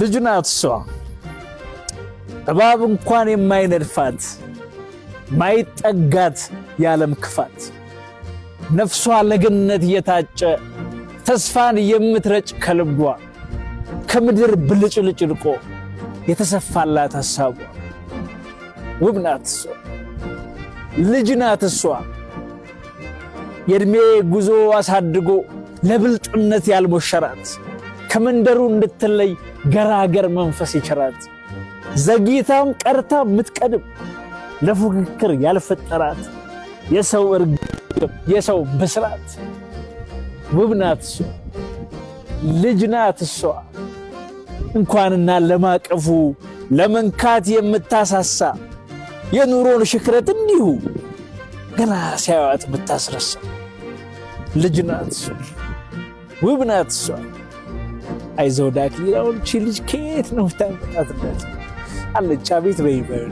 ልጅ ናት እሷ እባብ እንኳን የማይነድፋት ማይጠጋት የዓለም ክፋት ነፍሷ ለገነት የታጨ ተስፋን የምትረጭ ከልቧ ከምድር ብልጭልጭ ልቆ የተሰፋላት ሐሳቧ ውብ ናት እሷ ልጅ ናት እሷ የእድሜ ጉዞ አሳድጎ ለብልጥነት ያልሞሸራት ከመንደሩ እንድትለይ ገራገር መንፈስ ይቸራት ዘግይታም ቀርታ ምትቀድም ለፉክክር ያልፈጠራት የሰው እርግብ የሰው ብስራት ውብ ናት እሷ ልጅ ናት እሷ እንኳንና ለማቀፉ ለመንካት የምታሳሳ የኑሮን ሽክረት እንዲሁ ገና ሲያዩት ብታስረሳ ልጅ ናት እሷ ውብ ናት እሷ አይዞህ ዳክዬ አሁን እቺ ልጅ ከየት ነው ታመጣት አለቻ ቤት በይበል